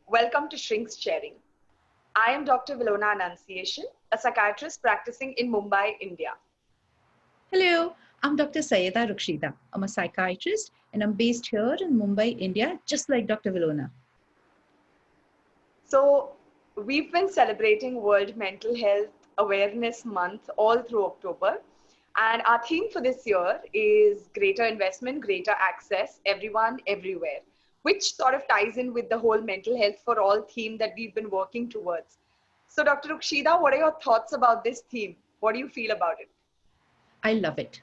Welcome to Shrinks Sharing. I am Dr. Wilona Annunciation, a psychiatrist practicing in Mumbai, India. Hello, I'm Dr. Syeda Ruksheda. I'm a psychiatrist and I'm based here in Mumbai, India, just like Dr. Wilona. So, we've been celebrating World Mental Health Awareness Month all through October. And our theme for this year is greater investment, greater access, everyone, everywhere, which sort of ties in with the whole mental health for all theme that we've been working towards. So, Dr. Ruksheda, what are your thoughts about this theme? What do you feel about it? I love it.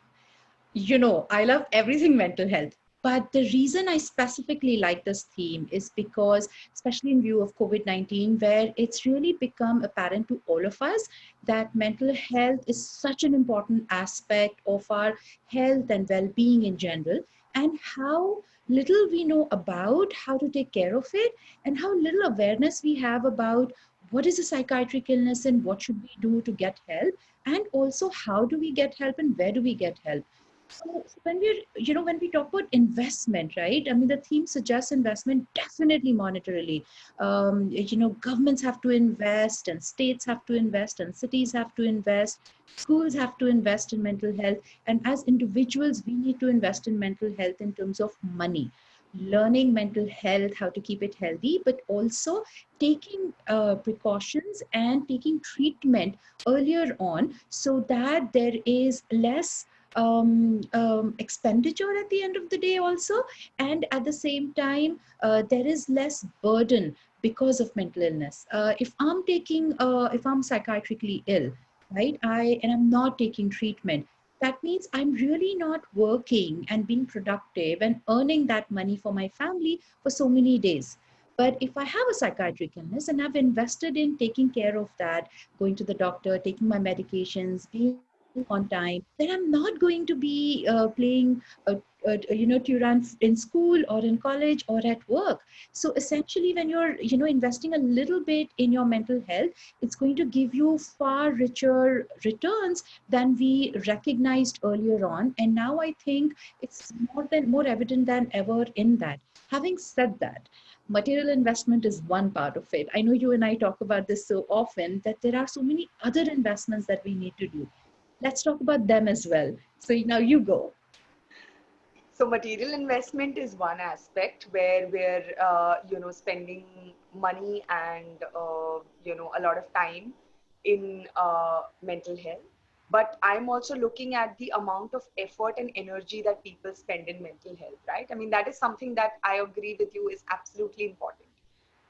I love everything mental health. But the reason I specifically like this theme is because, especially in view of COVID-19, where it's really become apparent to all of us that mental health is such an important aspect of our health and well-being in general, and how little we know about how to take care of it, and how little awareness we have about what is a psychiatric illness and what should we do to get help, and also how do we get help and where do we get help. So when we talk about investment, right? I mean, the theme suggests investment definitely monetarily. Governments have to invest, and states have to invest, and cities have to invest. Schools have to invest in mental health, and as individuals, we need to invest in mental health in terms of money, learning mental health, how to keep it healthy, but also taking precautions and taking treatment earlier on so that there is less expenditure at the end of the day also, and at the same time there is less burden because of mental illness. If I'm psychiatrically ill, right, I'm not taking treatment, that means I'm really not working and being productive and earning that money for my family for so many days. But if I have a psychiatric illness and I've invested in taking care of that, going to the doctor, taking my medications, being on time, then I'm not going to be playing, Turan in school or in college or at work. So essentially, when you're, investing a little bit in your mental health, it's going to give you far richer returns than we recognized earlier on. And now I think it's more evident than ever in that. Having said that, material investment is one part of it. I know you and I talk about this so often that there are so many other investments that we need to do. Let's talk about them as well. So now you go. So material investment is one aspect where we're, spending money and, a lot of time in mental health. But I'm also looking at the amount of effort and energy that people spend in mental health, right? I mean, that is something that I agree with you is absolutely important.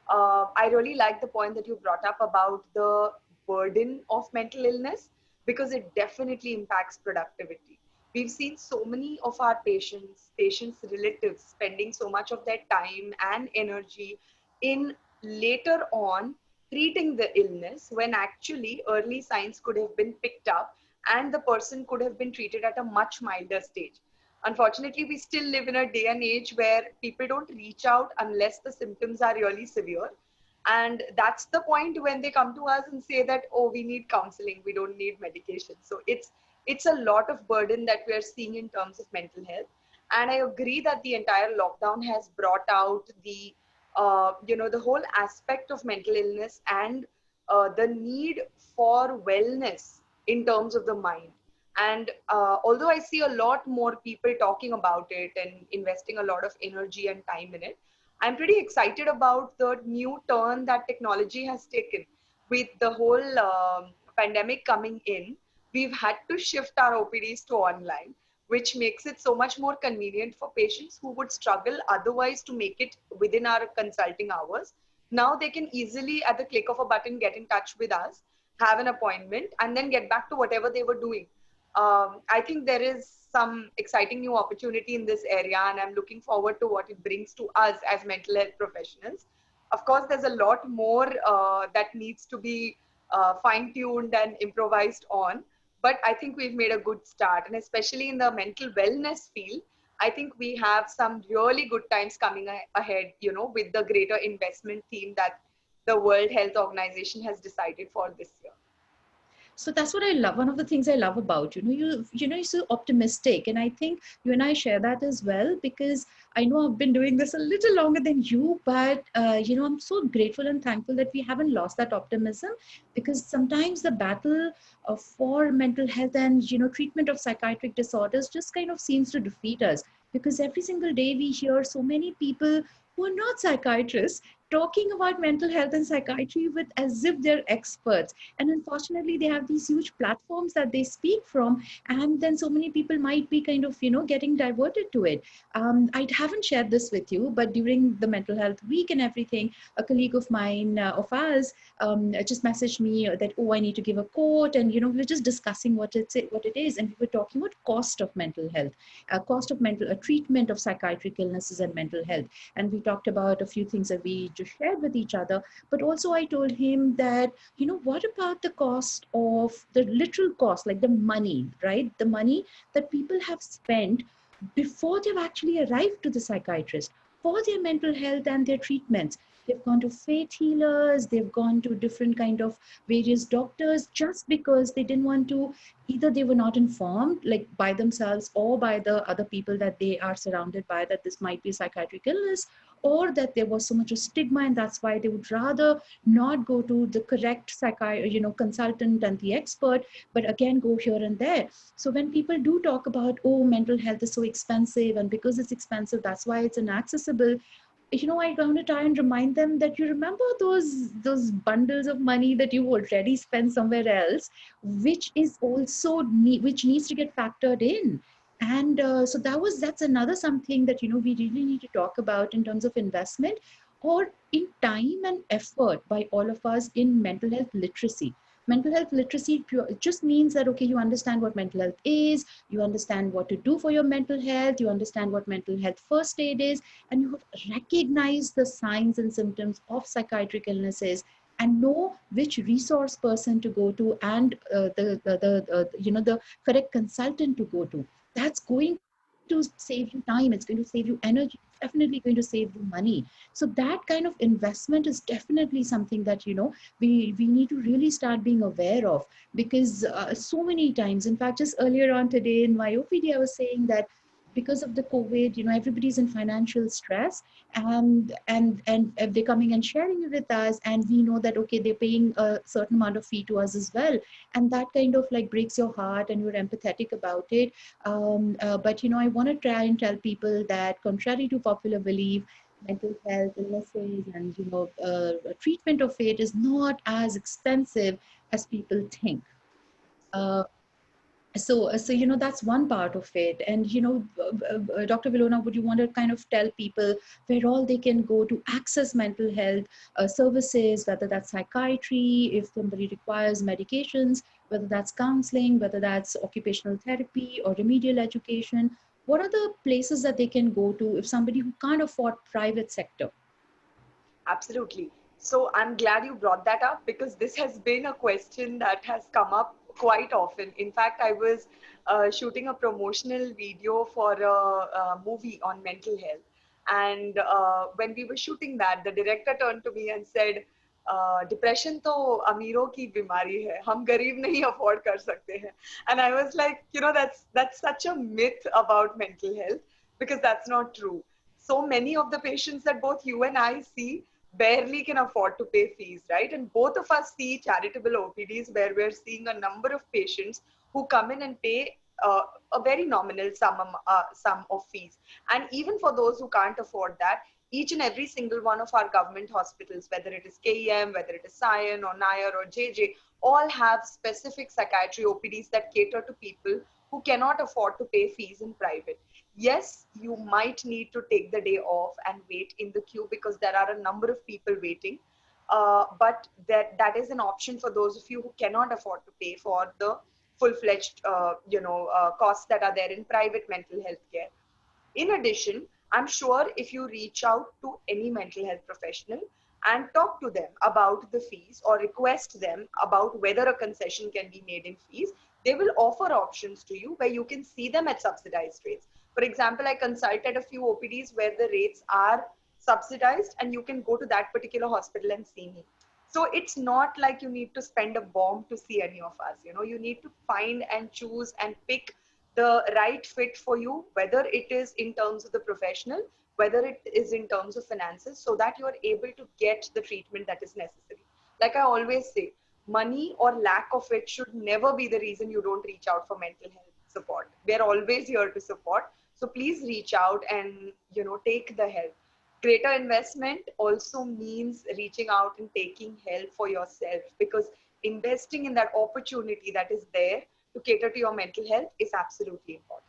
I really like the point that you brought up about the burden of mental illness because it definitely impacts productivity. We've seen so many of our patients' relatives spending so much of their time and energy in later on treating the illness when actually early signs could have been picked up and the person could have been treated at a much milder stage. Unfortunately, we still live in a day and age where people don't reach out unless the symptoms are really severe. And that's the point when they come to us and say that, oh, we need counseling, we don't need medication. So it's a lot of burden that we are seeing in terms of mental health. And I agree that the entire lockdown has brought out the whole aspect of mental illness and the need for wellness in terms of the mind. And although I see a lot more people talking about it and investing a lot of energy and time in it, I'm pretty excited about the new turn that technology has taken with the whole pandemic coming in. We've had to shift our OPDs to online, which makes it so much more convenient for patients who would struggle otherwise to make it within our consulting hours. Now they can easily, at the click of a button, get in touch with us, have an appointment, and then get back to whatever they were doing. I think there is some exciting new opportunity in this area, and I'm looking forward to what it brings to us as mental health professionals. Of course, there's a lot more that needs to be fine-tuned and improvised on, but I think we've made a good start, and especially in the mental wellness field, I think we have some really good times coming ahead, with the greater investment theme that the World Health Organization has decided for this year. So that's what I love. One of the things I love about you're so optimistic, and I think you and I share that as well, because I know I've been doing this a little longer than you, but I'm so grateful and thankful that we haven't lost that optimism, because sometimes the battle for mental health and treatment of psychiatric disorders just kind of seems to defeat us, because every single day we hear so many people who are not psychiatrists talking about mental health and psychiatry with as if they're experts, and unfortunately they have these huge platforms that they speak from, and then so many people might be kind of getting diverted to it. I haven't shared this with you, but during the mental health week and everything, a colleague of mine of ours just messaged me that, oh, I need to give a quote, and we were just discussing what it is, and we were talking about cost of mental health, cost of mental treatment of psychiatric illnesses and mental health. And we talked about a few things that we just shared with each other, but also I told him that, what about the cost of the literal cost, like the money, right? The money that people have spent before they've actually arrived to the psychiatrist for their mental health and their treatments. They've gone to faith healers, they've gone to different kind of various doctors, just because they didn't want to, either they were not informed, like by themselves or by the other people that they are surrounded by, that this might be a psychiatric illness, or that there was so much of stigma, and that's why they would rather not go to the correct consultant and the expert, but again go here and there. So when people do talk about, oh, mental health is so expensive, and because it's expensive, that's why it's inaccessible, I want to try and remind them that, you remember those bundles of money that you already spent somewhere else, which is also which needs to get factored in. And so that's another something that we really need to talk about in terms of investment, or in time and effort by all of us in mental health literacy. Mental health literacy it just means that, okay, you understand what mental health is, you understand what to do for your mental health, you understand what mental health first aid is, and you recognize the signs and symptoms of psychiatric illnesses, and know which resource person to go to, and the correct consultant to go to. That's going to save you time, it's going to save you energy, it's definitely going to save you money. So that kind of investment is definitely something that we need to really start being aware of, because so many times, in fact, just earlier on today in my OPD, I was saying that because of the COVID, everybody's in financial stress, and they're coming and sharing it with us, and we know that, okay, they're paying a certain amount of fee to us as well, and that kind of like breaks your heart, and you're empathetic about it. But I want to try and tell people that, contrary to popular belief, mental health illnesses and treatment of it is not as expensive as people think. Uh, so that's one part of it. And Dr. Vilona, would you want to kind of tell people where all they can go to access mental health services, whether that's psychiatry, if somebody requires medications, whether that's counseling, whether that's occupational therapy or remedial education? What are the places that they can go to if somebody who can't afford private sector? Absolutely. So I'm glad you brought that up, because this has been a question that has come up quite often. In fact, I was shooting a promotional video for a movie on mental health. And when we were shooting that, the director turned to me and said, depression तो अमीरों की बीमारी है, हम गरीब नहीं afford कर सकते हैं. And I was like, that's such a myth about mental health, because that's not true. So many of the patients that both you and I see barely can afford to pay fees, right? And both of us see charitable OPDs where we're seeing a number of patients who come in and pay a very nominal sum of fees. And even for those who can't afford that, each and every single one of our government hospitals, whether it is KEM, whether it is Sion or Nair or JJ, all have specific psychiatry OPDs that cater to people who cannot afford to pay fees in private. Yes, you might need to take the day off and wait in the queue, because there are a number of people waiting. But that is an option for those of you who cannot afford to pay for the full-fledged, costs that are there in private mental health care. In addition, I'm sure if you reach out to any mental health professional and talk to them about the fees, or request them about whether a concession can be made in fees, they will offer options to you where you can see them at subsidized rates. For example, I consulted a few OPDs where the rates are subsidized, and you can go to that particular hospital and see me. So it's not like you need to spend a bomb to see any of us. You need to find and choose and pick the right fit for you, whether it is in terms of the professional, whether it is in terms of finances, so that you are able to get the treatment that is necessary. Like I always say, money or lack of it should never be the reason you don't reach out for mental health support. We're always here to support. So please reach out and take the help. Greater investment also means reaching out and taking help for yourself, because investing in that opportunity that is there to cater to your mental health is absolutely important.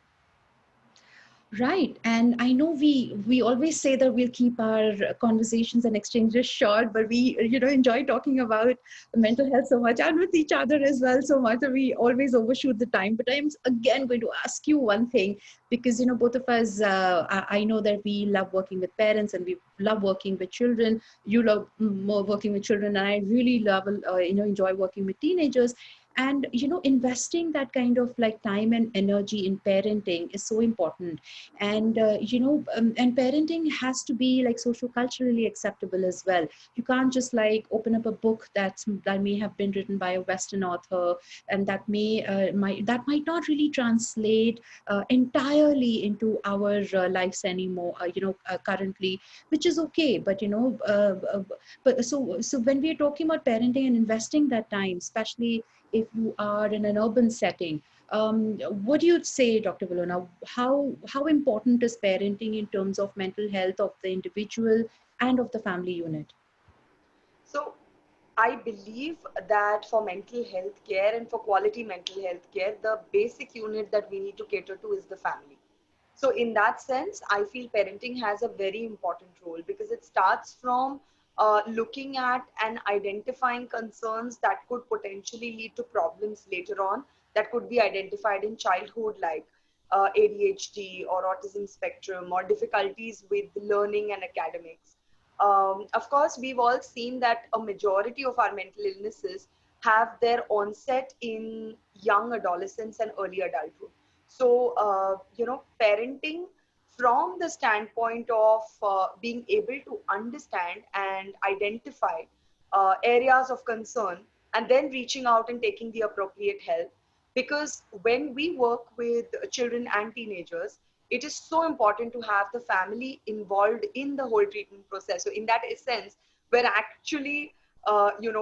Right. And I know we always say that we'll keep our conversations and exchanges short, but we, enjoy talking about mental health so much and with each other as well so much that we always overshoot the time. But I'm again going to ask you one thing, because, both of us, I know that we love working with parents and we love working with children. You love more working with children, and I really love, enjoy working with teenagers. And, investing that kind of like time and energy in parenting is so important. And and parenting has to be like social culturally acceptable as well. You can't just like open up a book that may have been written by a Western author, and that might not really translate entirely into our lives anymore, currently, which is okay. But so when we are talking about parenting and investing that time, especially if you are in an urban setting, what do you say, Dr. Wilona? How important is parenting in terms of mental health of the individual and of the family unit? So I believe that for mental health care and for quality mental health care, the basic unit that we need to cater to is the family. So, in that sense, I feel parenting has a very important role, because it starts from looking at and identifying concerns that could potentially lead to problems later on, that could be identified in childhood, like ADHD or autism spectrum or difficulties with learning and academics. Of course, we've all seen that a majority of our mental illnesses have their onset in young adolescence and early adulthood. So, parenting from the standpoint of being able to understand and identify areas of concern, and then reaching out and taking the appropriate help. Because when we work with children and teenagers, it is so important to have the family involved in the whole treatment process. So, in that sense, we're actually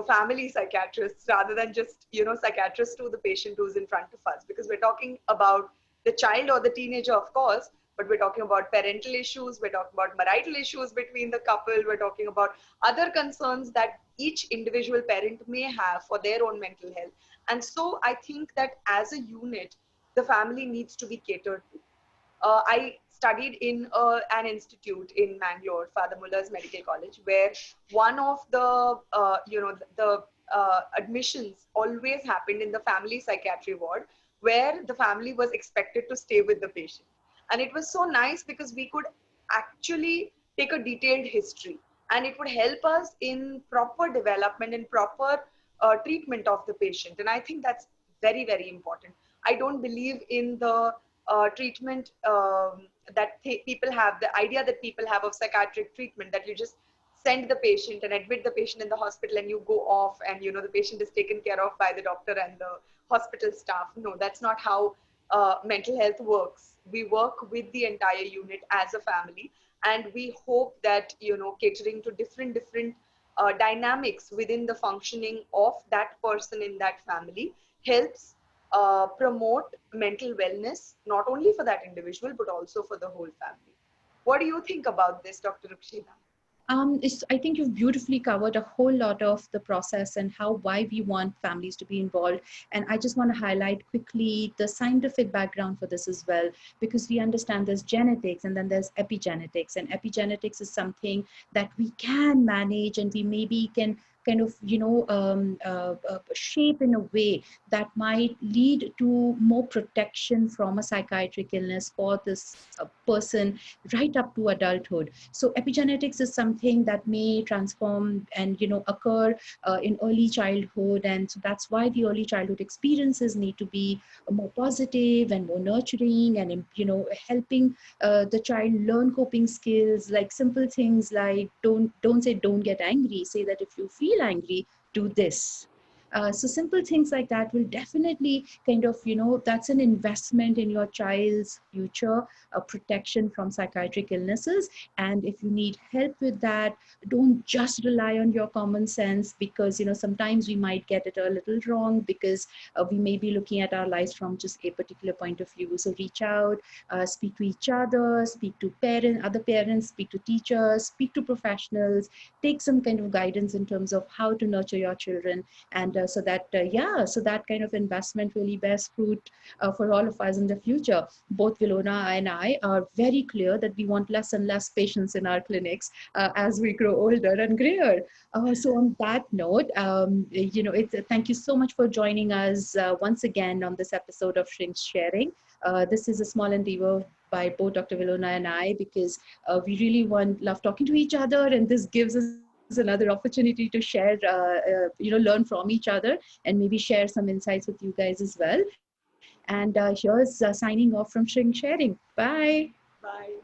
family psychiatrists rather than just psychiatrists to the patient who's in front of us, because we're talking about the child or the teenager, of course, but we're talking about parental issues, we're talking about marital issues between the couple, we're talking about other concerns that each individual parent may have for their own mental health. And so I think that as a unit, the family needs to be catered to. I studied in an institute in Mangalore, Father Muller's Medical College, where one of the admissions always happened in the family psychiatry ward, where the family was expected to stay with the patient. And it was so nice because we could actually take a detailed history, and it would help us in proper development and proper treatment of the patient. And I think that's very, very important. I don't believe in the treatment that people have, the idea that people have of psychiatric treatment, that you just send the patient and admit the patient in the hospital and you go off, and the patient is taken care of by the doctor and the hospital staff. No, that's not how mental health works. We work with the entire unit as a family, and we hope that catering to different dynamics within the functioning of that person in that family helps promote mental wellness, not only for that individual, but also for the whole family. What do you think about this, Dr. Ruksheda? I think you've beautifully covered a whole lot of the process and why we want families to be involved. And I just want to highlight quickly the scientific background for this as well, because we understand there's genetics and then there's epigenetics. And epigenetics is something that we can manage, and we maybe can kind of shape in a way that might lead to more protection from a psychiatric illness for this person right up to adulthood. So epigenetics is something that may transform and occur in early childhood, and so that's why the early childhood experiences need to be more positive and more nurturing, and helping the child learn coping skills, like simple things like don't say don't get angry, say that if you feel feel angry, do this. So simple things like that will definitely kind of, that's an investment in your child's future, a protection from psychiatric illnesses. And if you need help with that, don't just rely on your common sense, because sometimes we might get it a little wrong, because we may be looking at our lives from just a particular point of view. So reach out, speak to each other, speak to other parents, speak to teachers, speak to professionals, take some kind of guidance in terms of how to nurture your children. And so that kind of investment really bears fruit for all of us in the future. Both Wilona and I are very clear that we want less and less patients in our clinics as we grow older and grayer. So on that note, thank you so much for joining us once again on this episode of Shrink Sharing. This is a small endeavor by both Dr. Wilona and I, because we really love talking to each other, and this gives us another opportunity to share, learn from each other, and maybe share some insights with you guys as well. And here's signing off from Shrink Sharing. Bye. Bye.